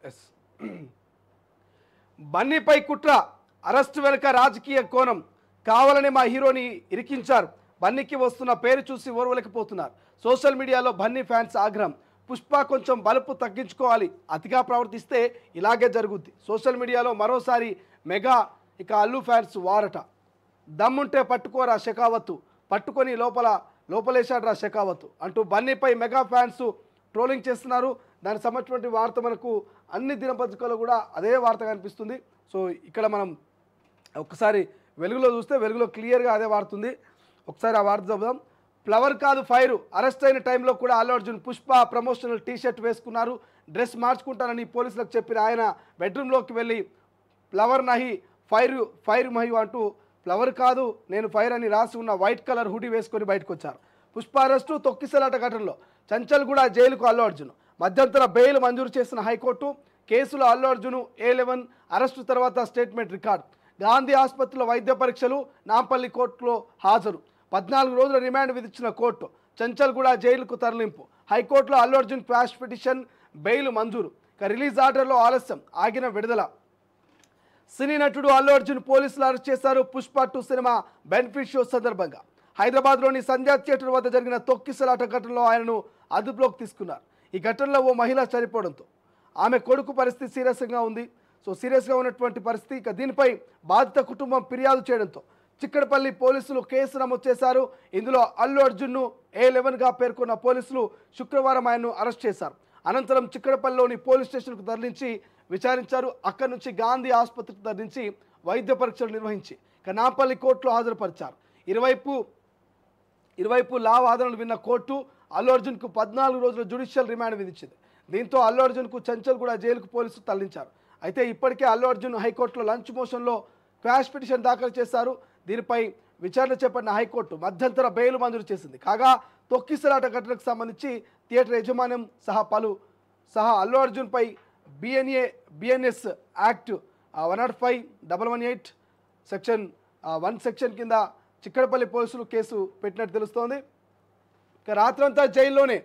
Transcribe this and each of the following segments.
Yes బన్నీపై కుట్ర arrest వెనుక రాజకీయ కోణం కావాలని మా హీరోని ఇరికించారు. బన్నీకి వస్తున్న పేరు చూసి ఓర్వలేకపోతున్నారు. సోషల్ మీడియాలో బన్నీ ఫ్యాన్స్ ఆగ్రహం. పుష్ప కొంచెం బలుపు తగ్గించుకోవాలి, అతిగా ప్రవర్తిస్తే ఇలాగే జరుగుద్ది. సోషల్ మీడియాలో మరోసారి మెగా ఇక అల్లు ఫ్యాన్స్ వారట. దమ్ముంటే పట్టుకోరా షెకావత్తు, పట్టుకొని లోపలేశాడ్రా షెకావత్తు అంటూ బన్నీపై మెగా ఫ్యాన్స్ ట్రోలింగ్ చేస్తున్నారు. దానికి సంబంధించినటువంటి వార్త మనకు అన్ని దినపత్రికల్లో కూడా అదే వార్త కనిపిస్తుంది. సో ఇక్కడ మనం ఒకసారి వెలుగులో చూస్తే వెలుగులో క్లియర్గా అదే వార్త ఉంది. ఒకసారి ఆ వార్త చదువుదాం. ఫ్లవర్ కాదు ఫైరు, అరెస్ట్ అయిన టైంలో కూడా అల్లు అర్జున్ పుష్ప ప్రమోషనల్ టీషర్ట్ వేసుకున్నారు. డ్రెస్ మార్చుకుంటానని పోలీసులకు చెప్పిన ఆయన బెడ్రూమ్లోకి వెళ్ళి ఫ్లవర్ నహి ఫైర్ మహి అంటూ ఫ్లవర్ కాదు నేను ఫైర్ అని రాసి ఉన్న వైట్ కలర్ హుడీ వేసుకొని బయటకు వచ్చారు. పుష్ప అరెస్టు తొక్కిసలాట ఘటనలో చంచల్గూడ జైలుకు అల్లు అర్జున్. మధ్యంతర బెయిల్ మంజూరు చేసిన హైకోర్టు. కేసులో అల్లు అర్జున్ A11 అరెస్టు తర్వాత స్టేట్మెంట్ రికార్డు. గాంధీ ఆసుపత్రిలో వైద్య పరీక్షలు. నాంపల్లి కోర్టులో హాజరు. 14 రోజుల రిమాండ్ విధించిన కోర్టు. చంచల్గూడ జైలుకు తరలింపు. హైకోర్టులో Allu Arjun quash petition, bail మంజూరు. రిలీజ్ ఆర్డర్లో ఆలస్యం, ఆగిన విడుదల. సినీ నటుడు అల్లు అర్జున్ పోలీసులు అరెస్ట్ చేశారు. పుష్ప 2 సినిమా బెనిఫిట్ షో సందర్భంగా హైదరాబాద్లోని సంధ్యా థియేటర్ వద్ద జరిగిన తొక్కిసలాట ఘటనలో ఆయనను అదుపులోకి తీసుకున్నారు. ఈ ఘటనలో ఓ మహిళ చనిపోవడంతో ఆమె కొడుకు పరిస్థితి సీరియస్గా ఉంది. సీరియస్గా ఉన్నటువంటి పరిస్థితి. ఇక దీనిపై బాధిత కుటుంబం ఫిర్యాదు చేయడంతో చిక్కడపల్లి పోలీసులు కేసు నమోదు చేశారు. ఇందులో అల్లు అర్జున్ను A11గా పేర్కొన్న పోలీసులు శుక్రవారం ఆయన్ను అరెస్ట్ చేశారు. అనంతరం చిక్కడపల్లిలోని పోలీస్ స్టేషన్కు తరలించి విచారించారు. అక్కడి నుంచి గాంధీ ఆసుపత్రికి తరలించి వైద్య పరీక్షలు నిర్వహించి నాంపల్లి కోర్టులో హాజరుపరిచారు. ఇరువైపు లా వాదనలు విన్న కోర్టు అల్లు అర్జున్కు 14 రోజుల జ్యుడిషియల్ రిమాండ్ విధించింది. దీంతో అల్లు అర్జున్కు చంచల్గూడ జైలుకు పోలీసులు తరలించారు. అయితే ఇప్పటికే అల్లు అర్జున్ హైకోర్టులో లంచ్ మోషన్లో క్వాష్ పిటిషన్ దాఖలు చేశారు. దీనిపై విచారణ చేపట్టిన హైకోర్టు మధ్యంతర బెయిల్ మంజూరు చేసింది. కాగా తొక్కిసలాట ఘటనకు సంబంధించి థియేటర్ యాజమాన్యం సహా అల్లు అర్జున్పై బిఎన్ఎస్ యాక్ట్ 105/118 సెక్షన్ 1 సెక్షన్ కింద చిక్కడపల్లి పోలీసులు కేసు పెట్టినట్టు తెలుస్తోంది. ఇక రాత్రంతా జైల్లోనే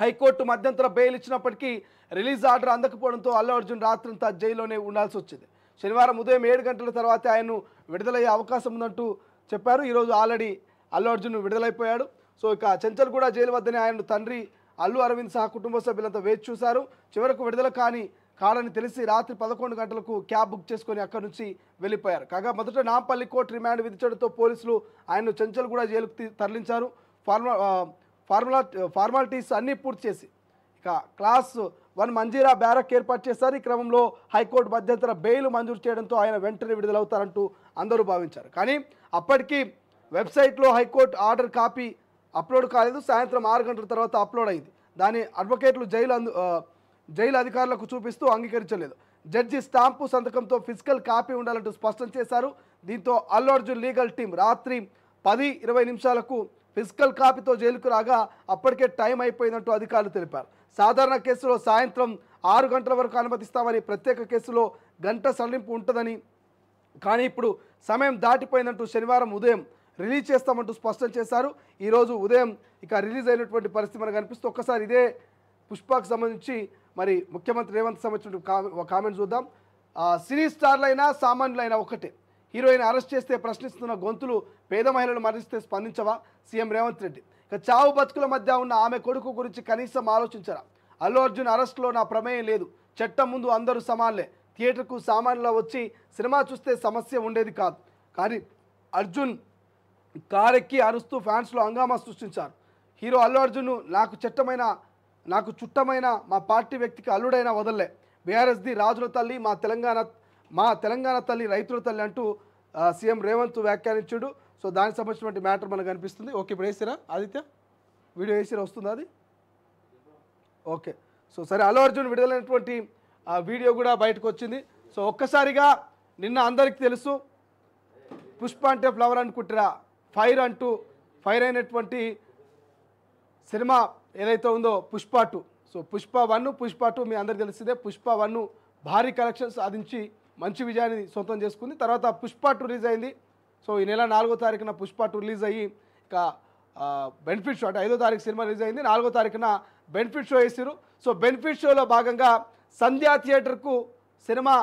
హైకోర్టు మధ్యంతర బెయిల్ ఇచ్చినప్పటికీ రిలీజ్ ఆర్డర్ అందకపోవడంతో అల్లు అర్జున్ రాత్రంతా జైల్లోనే ఉండాల్సి వచ్చింది. శనివారం ఉదయం 7 గంటల తర్వాత ఆయన్ను విడుదలయ్యే అవకాశం ఉందంటూ చెప్పారు. ఈరోజు ఆల్రెడీ అల్లు అర్జున్ విడుదలైపోయాడు. ఇక చంచల్గూడ జైలు వద్దనే ఆయన తండ్రి అల్లు అరవింద్ సహా కుటుంబ సభ్యులంతా వేచి చూశారు. చివరకు విడుదల కాడని తెలిసి రాత్రి 11 గంటలకు క్యాబ్ బుక్ చేసుకొని అక్కడి నుంచి వెళ్ళిపోయారు. కాగా మొదట నాంపల్లి కోర్టు రిమాండ్ విధించడంతో పోలీసులు ఆయన్ను చంచల్గూడ జైలుకు తరలించారు. ఫార్మాలిటీస్ అన్నీ పూర్తి చేసి ఇక క్లాస్ 1 మంజీరా బ్యారక్ ఏర్పాటు చేశారు. ఈ క్రమంలో హైకోర్టు మధ్యంతర బెయిల్ మంజూరు చేయడంతో ఆయన వెంటనే విడుదలవుతారంటూ అందరూ భావించారు. కానీ అప్పటికి వెబ్సైట్లో హైకోర్టు ఆర్డర్ కాపీ అప్లోడ్ కాలేదు. సాయంత్రం 6 గంటల తర్వాత అప్లోడ్ అయింది. దాని అడ్వకేట్లు జైలు అధికారులకు చూపిస్తూ అంగీకరించలేదు. జడ్జి స్టాంపు సంతకంతో ఫిజికల్ కాపీ ఉండాలంటూ స్పష్టం చేశారు. దీంతో అల్లు అర్జున్ లీగల్ టీం రాత్రి 10:20 నిమిషాలకు ఫిజికల్ కాపీతో జైలుకు రాగా అప్పటికే టైం అయిపోయిందంటూ అధికారులు తెలిపారు. సాధారణ కేసులో సాయంత్రం 6 గంటల వరకు అనుమతిస్తామని, ప్రత్యేక కేసులో గంట సడలింపు ఉంటుందని, కానీ ఇప్పుడు సమయం దాటిపోయిందంటూ శనివారం ఉదయం రిలీజ్ చేస్తామంటూ స్పష్టం చేశారు. ఈరోజు ఉదయం ఇక రిలీజ్ అయినటువంటి పరిస్థితి మనకు కనిపిస్తూ ఒక్కసారి ఇదే పుష్పకు సంబంధించి మరి ముఖ్యమంత్రి రేవంత్ సంబంధించిన కామెంట్ చూద్దాం. సినీ స్టార్లైనా సామాన్యులైనా ఒకటే, హీరోయిన్ అరెస్ట్ చేస్తే ప్రశ్నిస్తున్న గొంతులు పేద మహిళలు మరణిస్తే స్పందించవా సీఎం రేవంత్ రెడ్డి. ఇక చావు బతుకుల మధ్య ఉన్న ఆమె కొడుకు గురించి కనీసం ఆలోచించరా. అల్లు అర్జున్ అరెస్టులో నా ప్రమేయం లేదు, చట్టం ముందు అందరూ సమానులే, థియేటర్కు సామాన్యులా వచ్చి సినిమా చూస్తే సమస్య ఉండేది కాదు. కానీ అర్జున్ కారెక్కి అరుస్తూ ఫ్యాన్స్లో హంగామా సృష్టించారు. హీరో అల్లు అర్జున్ నాకు చుట్టమైన మా పార్టీ వ్యక్తికి అల్లుడైనా వదల్లే. బీఆర్ఎస్ది రాజుల తల్లి, మా తెలంగాణ తల్లి రైతుల తల్లి అంటూ సీఎం రేవంత్ వ్యాఖ్యానించాడు. దానికి సంబంధించినటువంటి మ్యాటర్ మనకు కనిపిస్తుంది. ఓకే, ఇప్పుడు వేసిరా ఆదిత్య, వీడియో వేసిరా, వస్తుందా అది? ఓకే. సరే, అల్లు అర్జున్ విడుదలైనటువంటి వీడియో కూడా బయటకు వచ్చింది. ఒక్కసారిగా నిన్న అందరికీ తెలుసు పుష్ప అంటే ఫ్లవర్ అనుకుంటారా, ఫైర్ అయినటువంటి సినిమా ఏదైతే ఉందో పుష్ప 2. పుష్ప 1, పుష్ప 2 మీ అందరికీ తెలిసిందే. పుష్ప 1 భారీ కలెక్షన్స్ సాధించి మంచి విజయాన్ని సొంతం చేసుకుంది. తర్వాత పుష్ప 2 రిలీజ్ అయింది. ఈ నెల 4వ తారీఖున పుష్ప 2 రిలీజ్ అయ్యి ఇక బెనిఫిట్ షో అంటే 5వ తారీఖు సినిమా రిలీజ్ అయింది. 4వ తారీఖున బెనిఫిట్ షో వేసారు. బెనిఫిట్ షోలో భాగంగా సంధ్యా థియేటర్కు సినిమా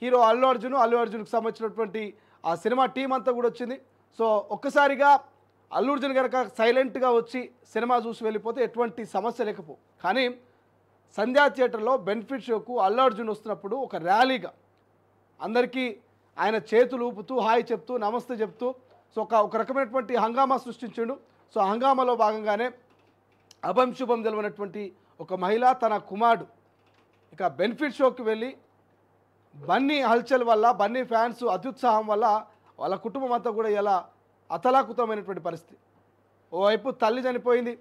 హీరో అల్లు అర్జున్కి సంబంధించినటువంటి ఆ సినిమా టీం అంతా కూడా వచ్చింది. సో ఒక్కసారిగా అల్లు అర్జున్ కనుక సైలెంట్గా వచ్చి సినిమా చూసి వెళ్ళిపోతే ఎటువంటి సమస్య లేకపో. కానీ సంధ్యా థియేటర్లో బెనిఫిట్ షోకు అల్లు అర్జున్ వస్తున్నప్పుడు ఒక ర్యాలీగా అందరికీ ఆయన చేతులు ఊపుతూ హాయ్ చెప్తూ నమస్తే చెప్తూ సో ఒక రకమైనటువంటి హంగామా సృష్టించిండు. సో హంగామాలో భాగంగానే అభం శుభం తెలియనటువంటి ఒక మహిళ తన కుమారుడు ఇక బెనిఫిట్ షోకి వెళ్ళి బన్నీ హల్చల్ వల్ల బన్నీ ఫ్యాన్స్ అత్యుత్సాహం వల్ల వాళ్ళ కుటుంబం అంతా కూడా ఇలా అతలాకుతమైనటువంటి పరిస్థితి. ఓవైపు తల్లి చనిపోయింది,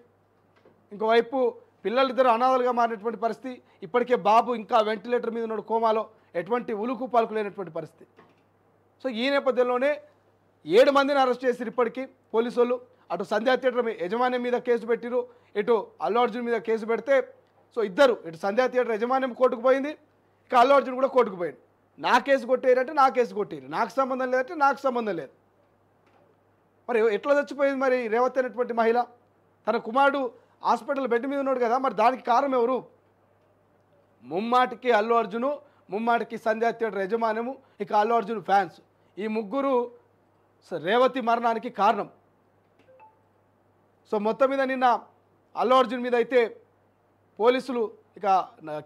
ఇంకోవైపు పిల్లలిద్దరు అనాథలుగా మారినటువంటి పరిస్థితి. ఇప్పటికే బాబు ఇంకా వెంటిలేటర్ మీద ఉన్నాడు కోమాలో, ఎటువంటి ఉలుకు పలుకు లేనటువంటి పరిస్థితి. సో ఈ నేపథ్యంలోనే 7 మందిని అరెస్ట్ చేసి ఇప్పటికీ పోలీసు వాళ్ళు అటు సంధ్యా థియేటర్ యజమాన్యం మీద కేసు పెట్టిరు, ఇటు అల్లు అర్జున్ మీద కేసు పెడితే సో ఇద్దరు ఇటు సంధ్యా థియేటర్ యజమాన్యం కోర్టుకు పోయింది, ఇక అల్లు అర్జున్ కూడా కోర్టుకు పోయింది. నా కేసు కొట్టేయారంటే నా కేసు కొట్టేయరు, నాకు సంబంధం లేదంటే నాకు సంబంధం లేదు. మరి ఎట్లా చచ్చిపోయింది మరి రేవతి అనేటువంటి మహిళ? తన కుమారుడు హాస్పిటల్ బెడ్ మీద ఉన్నాడు కదా, మరి దానికి కారణం ఎవరు? ముమ్మాటికి అల్లు అర్జును, ముమ్మాటికి సంధ్యా థియేటర్ యజమాన్యము, ఇక అల్లు అర్జున్ ఫ్యాన్స్, ఈ ముగ్గురు రేవతి మరణానికి కారణం. సో మొత్తం మీద నిన్న అల్లు అర్జున్ మీద అయితే పోలీసులు ఇక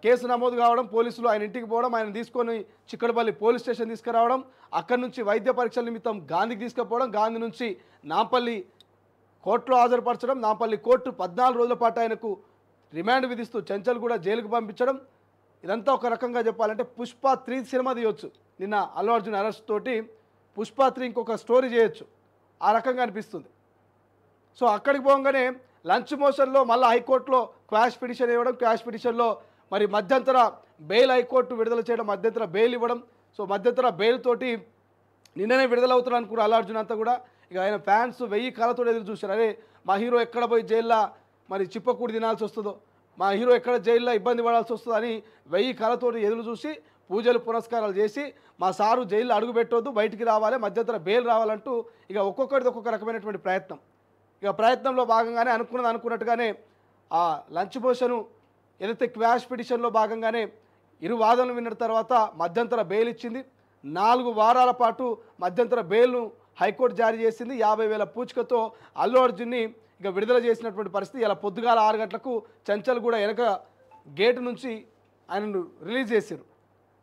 కేసు నమోదు కావడం, పోలీసులు ఆయన ఇంటికి పోవడం, ఆయన తీసుకొని చిక్కడపల్లి పోలీస్ స్టేషన్ తీసుకురావడం, అక్కడి నుంచి వైద్య పరీక్షల నిమిత్తం గాంధీకి తీసుకుపోవడం, గాంధీ నుంచి నాంపల్లి కోర్టులో హాజరుపరచడం, నాంపల్లి కోర్టు 14 రోజుల పాటు ఆయనకు రిమాండ్ విధిస్తూ చెంచల్ కూడా జైలుకు పంపించడం. ఇదంతా ఒక రకంగా చెప్పాలంటే పుష్ప 3 సినిమా తీయొచ్చు. నిన్న అల్లు అర్జున్ అరెస్ట్ తోటి పుష్ప 3 ఇంకొక స్టోరీ చేయొచ్చు, ఆ రకంగా అనిపిస్తుంది. సో అక్కడికి పోగానే లంచ్ మోషన్లో మళ్ళీ హైకోర్టులో క్వాష్ పిటిషన్ ఇవ్వడం, క్వాష్ పిటిషన్లో మరి మధ్యంతర బెయిల్ హైకోర్టు విడుదల చేయడం, మధ్యంతర బెయిల్ ఇవ్వడం. సో మధ్యంతర బెయిల్ తోటి నిన్ననే విడుదలవుతున్నారు అనుకున్నారు అల్లు అర్జున్ అంతా కూడా. ఇక ఆయన ఫ్యాన్స్ 1000 కళ్ళతో ఎదురు చూశారు, అరే మా హీరో ఎక్కడ పోయి జైల్లో మరి చిప్పకూడి తినాల్సి వస్తుందో, మా హీరో ఎక్కడ జైల్లో ఇబ్బంది పడాల్సి వస్తుందో అని 1000 కళ్ళతో ఎదురు చూసి పూజలు పునస్కారాలు చేసి మా సారు జైల్లో అడుగు పెట్టొద్దు, బయటికి రావాలి, మధ్యంతర బెయిల్ రావాలంటూ ఇక ఒక్కొక్కటిది ఒక్కొక్క రకమైనటువంటి ప్రయత్నం. ఇక ప్రయత్నంలో భాగంగానే అనుకున్నట్టుగానే ఆ లంచ్ మోషను ఏదైతే క్వాష్ పిటిషన్లో భాగంగానే ఇరు వాదనలు విన్న తర్వాత మధ్యంతర బెయిల్ ఇచ్చింది. 4 వారాల పాటు మధ్యంతర బెయిల్ను హైకోర్టు జారీ చేసింది. 50,000 పూచికతో అల్లు అర్జున్ని ఇక విడుదల చేసినటువంటి పరిస్థితి. ఇలా పొద్దుగాల 6 గంటలకు చెంచల్ కూడా వెనక గేటు నుంచి ఆయనను రిలీజ్ చేశారు.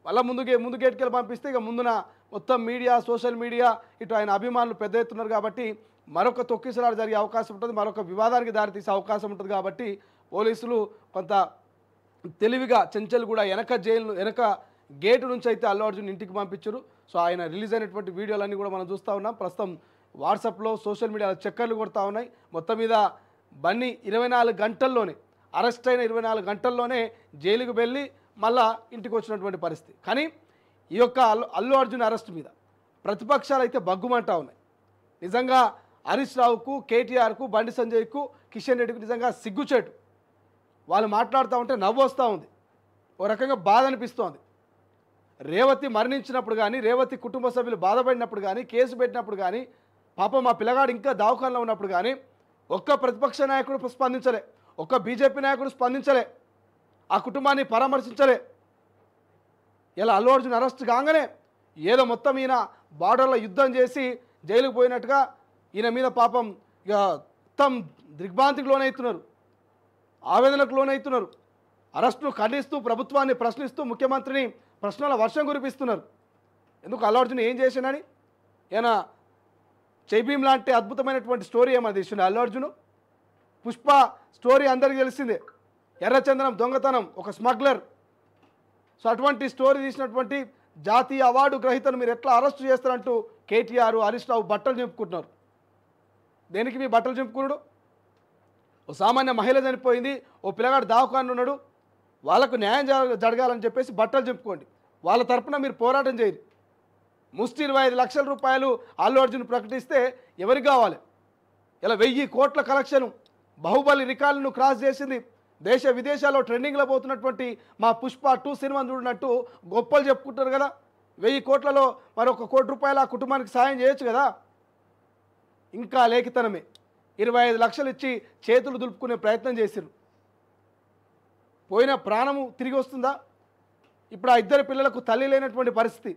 మళ్ళీ ముందు గేట్కి వెళ్ళి పంపిస్తే ఇక ముందున మొత్తం మీడియా, సోషల్ మీడియా, ఇటు ఆయన అభిమానులు పెద్ద ఎత్తున్నారు కాబట్టి మరొక తొక్కిసలాట జరిగే అవకాశం ఉంటుంది, మరొక వివాదానికి దారితీసే అవకాశం ఉంటుంది. కాబట్టి పోలీసులు కొంత తెలివిగా చెంచల్ కూడా వెనక గేటు నుంచి అయితే అల్లు అర్జున్ ఇంటికి పంపించారు. సో ఆయన రిలీజ్ అయినటువంటి వీడియోలన్నీ కూడా మనం చూస్తూ ఉన్నాం. ప్రస్తుతం వాట్సాప్లో సోషల్ మీడియాలో చక్కర్లు కొడతా ఉన్నాయి. మొత్తం మీద బన్నీ 24 గంటల్లోనే అరెస్ట్ అయిన 24 గంటల్లోనే జైలుకు వెళ్ళి మళ్ళా ఇంటికి వచ్చినటువంటి పరిస్థితి. కానీ ఈ యొక్క అల్లు అర్జున్ అరెస్ట్ మీద ప్రతిపక్షాలు అయితే బగ్గుమంటా ఉన్నాయి. నిజంగా హరీష్ రావుకు, కేటీఆర్కు, బండి సంజయ్కు, కిషన్ రెడ్డికి నిజంగా సిగ్గుచేటు. వాళ్ళు మాట్లాడుతూ ఉంటే నవ్వు వస్తూ ఉంది, ఓ రకంగా బాధ అనిపిస్తోంది. రేవతి మరణించినప్పుడు కానీ, రేవతి కుటుంబ సభ్యులు బాధపడినప్పుడు కానీ, కేసు పెట్టినప్పుడు కానీ, పాపం మా పిల్లగాడు ఇంకా దవాఖానలో ఉన్నప్పుడు కానీ ఒక్క ప్రతిపక్ష నాయకుడు స్పందించలే, ఒక్క బీజేపీ నాయకుడు స్పందించలే, ఆ కుటుంబాన్ని పరామర్శించలే. ఇలా అల్లు అర్జున్ అరెస్ట్ కాగానే ఏదో మొత్తం ఈయన బార్డర్లో యుద్ధం చేసి జైలుకు పోయినట్టుగా ఈయన మీద పాపం ఇక మొత్తం దిగ్భ్రాంతికి లోనవుతున్నారు, ఆవేదనకు లోనవుతున్నారు. అరెస్టును ఖండిస్తూ ప్రభుత్వాన్ని ప్రశ్నిస్తూ ముఖ్యమంత్రిని ప్రశ్నల వర్షం కురిపిస్తున్నారు. ఎందుకు అల్లు అర్జున్ ఏం చేసినని? ఈయన జైభీమ్ లాంటి అద్భుతమైనటువంటి స్టోరీ ఏమన్నా తీసిండు అల్లు అర్జున్? పుష్ప స్టోరీ అందరికీ తెలిసిందే, ఎర్రచందనం దొంగతనం, ఒక స్మగ్లర్. సో అటువంటి స్టోరీ తీసినటువంటి జాతీయ అవార్డు గ్రహీతను మీరు ఎట్లా అరెస్ట్ చేస్తారంటూ కేటీఆర్, హరీష్ రావు బట్టలు చింపుకుంటున్నారు. దేనికి మీ బట్టలు చింపుకున్నాడు? ఓ సామాన్య మహిళ చనిపోయింది, ఓ పిల్లగాడు దవాఖాన ఉన్నాడు, వాళ్ళకు న్యాయం జరగాలని చెప్పేసి బట్టలు చింపుకోండి. వాళ్ళ తరపున మీరు పోరాటం చేయరు. ముష్టి 25 లక్షల రూపాయలు అల్లు అర్జున్ ప్రకటిస్తే ఎవరికి కావాలి? ఇలా 1000 కోట్ల కలెక్షన్, బాహుబలి రికార్డులను క్రాస్ చేసింది. దేశ విదేశాల్లో ట్రెండింగ్లో పోతున్నటువంటి మా పుష్ప 2 సినిమాను చూడనట్టు గొప్పలు చెప్పుకుంటారు కదా. 1000 కోట్లలో మరొక ₹1 కోటి ఆ కుటుంబానికి సాయం చేయొచ్చు కదా. ఇంకా లేఖితనమే 25 లక్షలు ఇచ్చి చేతులు దులుపుకునే ప్రయత్నం చేసిరు. పోయిన ప్రాణము తిరిగి వస్తుందా? ఇప్పుడు ఆ ఇద్దరు పిల్లలకు తల్లి లేనటువంటి పరిస్థితి.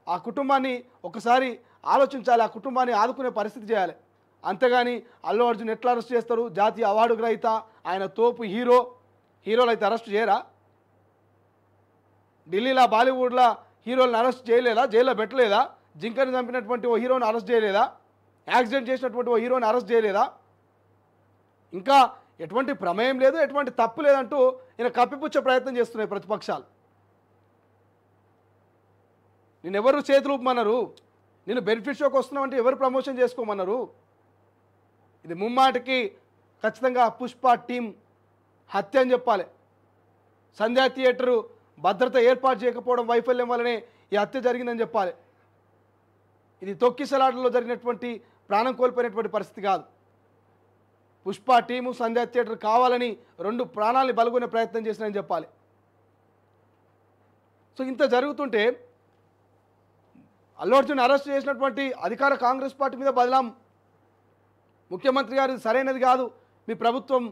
ఆ కుటుంబాన్ని ఒకసారి ఆలోచించాలి, ఆ కుటుంబాన్ని ఆదుకునే పరిస్థితి చేయాలి. అంతేగాని అల్లు అర్జున్ ఎట్లా అరెస్ట్ చేస్తారు? జాతీయ అవార్డు గ్రహీత, ఆయన తోపు హీరోలు అయితే అరెస్ట్ చేయరా? ఢిల్లీలో బాలీవుడ్లో హీరోలను అరెస్ట్ చేయలేదా? జైల్లో పెట్టలేదా? జింకని చంపినటువంటి ఓ హీరోని అరెస్ట్ చేయలేదా? యాక్సిడెంట్ చేసినటువంటి ఓ హీరోని అరెస్ట్ చేయలేదా? ఇంకా ఎటువంటి ప్రమేయం లేదు, ఎటువంటి తప్పు లేదంటూ ఈయన కప్పిపుచ్చే ప్రయత్నం చేస్తున్నాయి ప్రతిపక్షాలు. నేను ఎవరు చేతులు ఊపమన్నారు? నేను బెనిఫిట్ షోకి వస్తున్నామంటే ఎవరు ప్రమోషన్ చేసుకోమన్నారు? ఇది ముమ్మాటికి ఖచ్చితంగా పుష్ప టీం హత్య అని చెప్పాలి. సంధ్యా థియేటరు భద్రత ఏర్పాటు చేయకపోవడం వైఫల్యం వల్లనే ఈ హత్య జరిగిందని చెప్పాలి. ఇది తొక్కిసలాటలో జరిగినటువంటి ప్రాణం కోల్పోయినటువంటి పరిస్థితి కాదు. పుష్ప టీము సంధ్యా థియేటర్ కావాలని 2 ప్రాణాలని బలుగునే ప్రయత్నం చేసినని చెప్పాలి. సో ఇంత జరుగుతుంటే అల్లు అర్జున్ అరెస్ట్ చేసినటువంటి అధికార కాంగ్రెస్ పార్టీ మీద బదలాం. ముఖ్యమంత్రి గారు సరైనది కాదు, మీ ప్రభుత్వం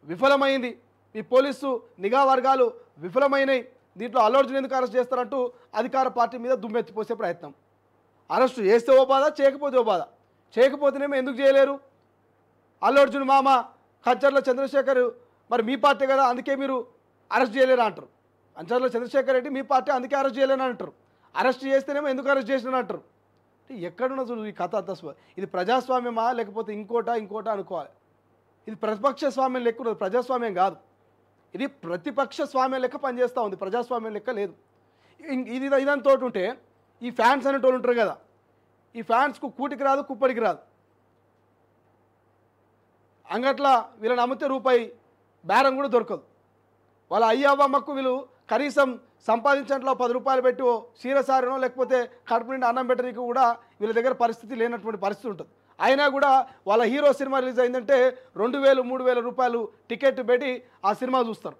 విఫలమైంది, మీ పోలీసు నిఘా వర్గాలు విఫలమైనవి, దీంట్లో అల్లు అర్జున్ ఎందుకు అరెస్ట్ చేస్తారంటూ అధికార పార్టీ మీద దుమ్మెత్తిపోసే ప్రయత్నం. అరెస్టు చేస్తే ఓ బాధ, చేయకపోతే ఓ బాధ. చేయకపోతేనేమో ఎందుకు చేయలేరు? అల్లు అర్జున్ మామ కంచర్ల చంద్రశేఖర్ మరి మీ పార్టీ కదా, అందుకే మీరు అరెస్ట్ చేయలేరు అంటారు. కంచర్ల చంద్రశేఖర్ రెడ్డి మీ పార్టీ, అందుకే అరెస్ట్ చేయలేని అంటారు. అరెస్ట్ చేస్తేనేమో ఎందుకు అరెస్ట్ చేసినా అంటారు. ఎక్కడున్న చూడు ఈ కథ అంతా. ఇది ప్రజాస్వామ్యమా లేకపోతే ఇంకోటా అనుకోవాలి. ఇది ప్రతిపక్ష స్వామ్యం లెక్క ఉన్నది, ప్రజాస్వామ్యం కాదు. ఇది ప్రతిపక్ష స్వామ్యం లెక్క పనిచేస్తూ ఉంది, ప్రజాస్వామ్యం లెక్క లేదు. ఇదంతా ఉంటే ఈ ఫ్యాన్స్ అనేటోళ్ళు ఉంటారు కదా, ఈ ఫ్యాన్స్కు కూటికి రాదు, కుప్పడికి రాదు. అంగట్లా వీళ్ళని అమ్మితే రూపాయి బేరం కూడా దొరకదు. వాళ్ళ అయ్యవ్వమ్మకు వీళ్ళు కనీసం సంపాదించట్లో 10 రూపాయలు పెట్టి ఓ క్షీరసారనో లేకపోతే కడుపు నిండి అన్నం పెట్టడానికి కూడా వీళ్ళ దగ్గర పరిస్థితి లేనటువంటి పరిస్థితి ఉంటుంది. అయినా కూడా వాళ్ళ హీరో సినిమా రిలీజ్ అయిందంటే 2000, 3000 రూపాయలు టికెట్ పెట్టి ఆ సినిమా చూస్తారు.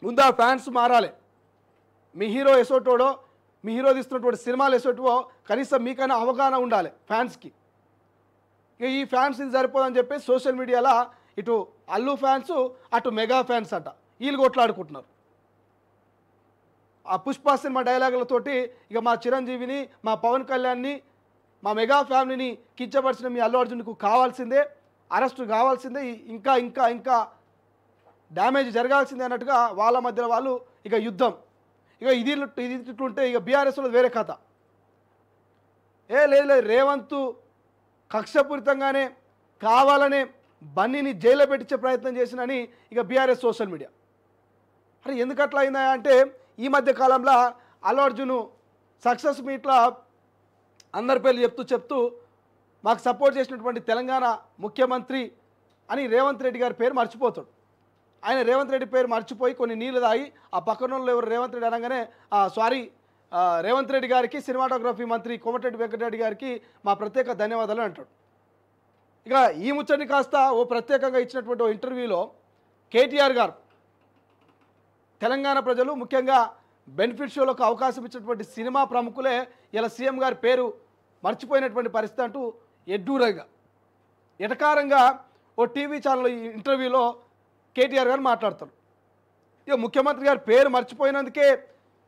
ముందు ఆ ఫ్యాన్స్ మారాలి. మీ హీరో ఎసోటోడో, మీ హీరో తీస్తున్నటువంటి సినిమాలు ఎసోటో కనీసం మీకైనా అవగాహన ఉండాలి ఫ్యాన్స్కి. ఇక ఈ ఫ్యాన్స్ ఇది సరిపోదని చెప్పి సోషల్ మీడియాలో ఇటు అల్లు ఫ్యాన్స్, అటు మెగా ఫ్యాన్స్ అంట వీళ్ళు కొట్లాడుకుంటున్నారు. ఆ పుష్ప సినిమా డైలాగులతోటి ఇక మా చిరంజీవిని, మా పవన్ కళ్యాణ్ని, మా మెగా ఫ్యామిలీని కించపరిచిన మీ అల్లు అర్జున్కు కావాల్సిందే, అరెస్టు కావాల్సిందే, ఇంకా ఇంకా ఇంకా డ్యామేజ్ జరగాల్సిందే అన్నట్టుగా వాళ్ళ మధ్యలో వాళ్ళు ఇక యుద్ధం. ఇక ఇది ఇట్లుంటే ఇక బీఆర్ఎస్లో వేరే కథ. లేదు రేవంత్ కక్షపూరితంగానే కావాలనే బన్నీని జైల్లో పెట్టించే ప్రయత్నం చేసినని ఇక బీఆర్ఎస్ సోషల్ మీడియా. అరే ఎందుకు అట్లా అయిందా అంటే ఈ మధ్య కాలంలో అల్లు అర్జున్ సక్సెస్ మీట్లో అందరి పేర్లు చెప్తూ మాకు సపోర్ట్ చేసినటువంటి తెలంగాణ ముఖ్యమంత్రి అని రేవంత్ రెడ్డి గారి పేరు మర్చిపోతాడు. ఆయన రేవంత్ రెడ్డి పేరు మర్చిపోయి కొన్ని నీళ్ళు తాగి ఆ పక్కన వాళ్ళు ఎవరు రేవంత్ రెడ్డి అనగానే రేవంత్ రెడ్డి గారికి, సినిమాటోగ్రఫీ మంత్రి కోమటిరెడ్డి వెంకటరెడ్డి గారికి మా ప్రత్యేక ధన్యవాదాలు అంటాడు. ఇక ఈ ముచ్చటిని కాస్త ఓ ప్రత్యేకంగా ఇచ్చినటువంటి ఓ ఇంటర్వ్యూలో కేటీఆర్ గారు తెలంగాణ ప్రజలు ముఖ్యంగా బెనిఫిట్ షోలకు అవకాశం ఇచ్చినటువంటి సినిమా ప్రముఖులే ఇలా సీఎం గారి పేరు మర్చిపోయినటువంటి పరిస్థితి అంటూ ఎడ్డూరగా ఎటకారంగా ఓ టీవీ ఛానల్ ఇంటర్వ్యూలో కేటీఆర్ గారు మాట్లాడతారు. ఇక ముఖ్యమంత్రి గారి పేరు మర్చిపోయినందుకే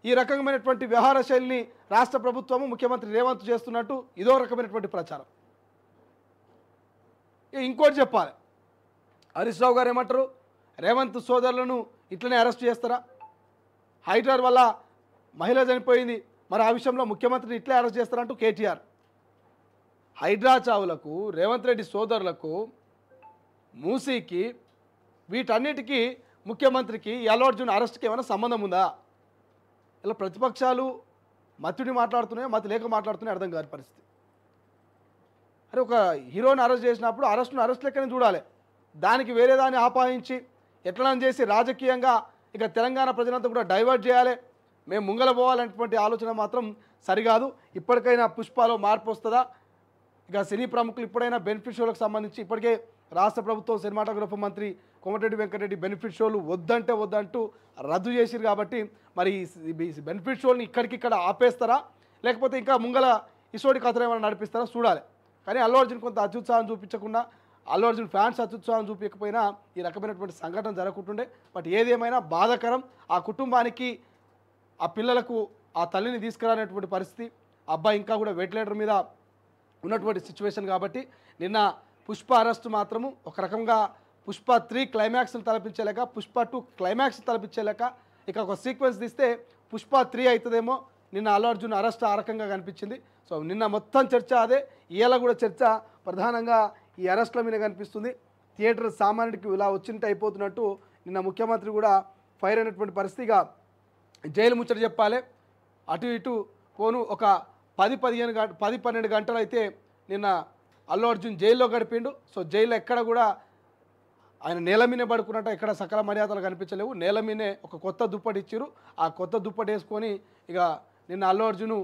ఈ రకమైనటువంటి వ్యవహార శైలిని రాష్ట్ర ప్రభుత్వము ముఖ్యమంత్రి రేవంత్ చేస్తున్నట్టు ఇదో రకమైనటువంటి ప్రచారం. ఇంకోటి చెప్పాలి, హరీష్ రావు గారు ఏమంటారు, రేవంత్ సోదరులను ఇట్లనే అరెస్ట్ చేస్తారా? హైడ్రా వల్ల మహిళ చనిపోయింది, మరి ఆ విషయంలో ముఖ్యమంత్రిని ఇట్లే అరెస్ట్ చేస్తారంటూ కేటీఆర్. హైడ్రా చావులకు, రేవంత్ రెడ్డి సోదరులకు, మూసీకి, వీటన్నిటికీ ముఖ్యమంత్రికి అల్లు అర్జున్ అరెస్ట్కి ఏమైనా సంబంధం ఉందా? ఇలా ప్రతిపక్షాలు మత్తుడి మాట్లాడుతున్నాయి, మత్తు లేక మాట్లాడుతున్నాయి అర్థం కాని పరిస్థితి. అరే ఒక హీరోని అరెస్ట్ చేసినప్పుడు అరెస్ట్ లెక్కనే చూడాలి. దానికి వేరే దాన్ని ఆపాదించి ఎట్లా చేసి రాజకీయంగా ఇక తెలంగాణ ప్రజలంతా కూడా డైవర్ట్ చేయాలి, మేము ముంగల పోవాలనేటువంటి ఆలోచన మాత్రం సరికాదు. ఇప్పటికైనా పుష్పలో మార్పు వస్తుందా? ఇక సినీ ప్రముఖులు ఇప్పుడైనా బెనిఫిట్ షోలకు సంబంధించి ఇప్పటికే రాష్ట్ర ప్రభుత్వం సినిమాటోగ్రఫీ మంత్రి కోమటిరెడ్డి వెంకటరెడ్డి బెనిఫిట్ షోలు వద్దంటూ రద్దు చేసిరు. కాబట్టి మరి ఈ బెనిఫిట్ షోని ఇక్కడికిక్కడ ఆపేస్తారా, లేకపోతే ఇంకా ముంగల ఇసోడి కథలు ఏమైనా నడిపిస్తారా చూడాలి. కానీ అల్లు అర్జున్ కొంత అత్యుత్సాహం చూపించకుండా, అల్లు అర్జున్ ఫ్యాన్స్ అత్యుత్సాహం చూపించకపోయినా ఈ రకమైనటువంటి సంఘటన జరగకుంటుండే. బట్ ఏదేమైనా బాధాకరం. ఆ కుటుంబానికి ఆ పిల్లలకు ఆ తల్లిని తీసుకురానటువంటి పరిస్థితి, అబ్బాయి ఇంకా కూడా వెంటిలేటర్ మీద ఉన్నటువంటి సిచ్యువేషన్. కాబట్టి నిన్న పుష్ప అరెస్ట్ మాత్రము ఒక రకంగా పుష్ప 3 క్లైమాక్స్ని తలపించలేక, పుష్ప 2 క్లైమాక్స్ తలపించలేక ఇక ఒక సీక్వెన్స్ తీస్తే పుష్ప 3 అవుతుందేమో. నిన్న అల్లు అర్జున్ అరెస్ట్ ఆ రకంగా కనిపించింది. సో నిన్న మొత్తం చర్చ అదే, ఇవాళ కూడా చర్చ ప్రధానంగా ఈ అరెస్ట్ల మీద కనిపిస్తుంది. థియేటర్ సామాన్యుడికి ఇలా వచ్చినట్టు అయిపోతున్నట్టు నిన్న ముఖ్యమంత్రి కూడా ఫైర్ అయినటువంటి పరిస్థితిగా జైలు ముచ్చట చెప్పాలి. అటు ఇటు పోను ఒక 10-12 గంటలు అయితే నిన్న అల్లు అర్జున్ జైల్లో గడిపిండు. సో జైల్లో ఎక్కడ కూడా ఆయన నేల మీనే పడుకున్నట్టు ఎక్కడ సకల మర్యాదలు కనిపించలేవు. నేల మీనే ఒక కొత్త దుప్పటి ఇచ్చారు. ఆ కొత్త దుప్పటి వేసుకొని ఇక నిన్న అల్లు అర్జును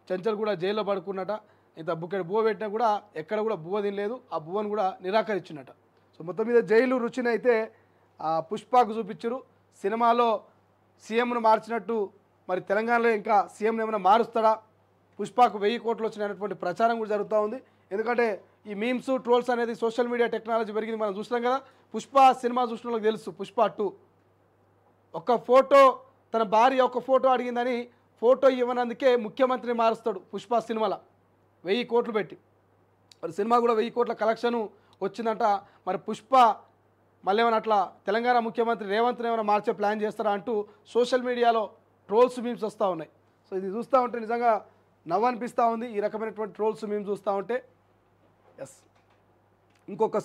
చెంచల్ కూడా జైల్లో పడుకున్నట. ఇంత బుక్కెడు బువ్వ పెట్టినా కూడా ఎక్కడ కూడా బువ్వ తినలేదు. ఆ బువ్వను కూడా నిరాకరించినట. సో మొత్తం మీద జైలు రుచిని అయితే పుష్పకు చూపించారు. సినిమాలో సీఎంను మార్చినట్టు మరి తెలంగాణలో ఇంకా సీఎంను ఏమైనా మారుస్తాడా, పుష్పకు 1000 కోట్లు వచ్చినటువంటి ప్రచారం కూడా జరుగుతూ ఉంది. ఎందుకంటే ఈ మీమ్స్ ట్రోల్స్ అనేది సోషల్ మీడియా టెక్నాలజీ పెరిగింది. మనం చూస్తున్నాం కదా, పుష్ప సినిమా చూసిన వాళ్ళకి తెలుసు. పుష్ప 2 ఒక ఫోటో, తన భార్య ఒక ఫోటో అడిగిందని ఫోటో ఇవ్వనందుకే ముఖ్యమంత్రిని మారుస్తాడు పుష్ప సినిమాలో 1000 కోట్లు పెట్టి. మరి సినిమా కూడా 1000 కోట్ల కలెక్షన్ వచ్చిందంట. మరి పుష్ప మళ్ళీ ఏమైనా అట్లా తెలంగాణ ముఖ్యమంత్రి రేవంత్ని ఏమైనా మార్చే ప్లాన్ చేస్తారా అంటూ సోషల్ మీడియాలో ట్రోల్స్ మీమ్స్ వస్తూ ఉన్నాయి. సో ఇది చూస్తూ ఉంటే నిజంగా నవ్వు అనిపిస్తూ ఉంది. ఈ రకమైనటువంటి ట్రోల్స్ మీమ్స్ చూస్తూ ఉంటే. ఎస్, ఇంకొక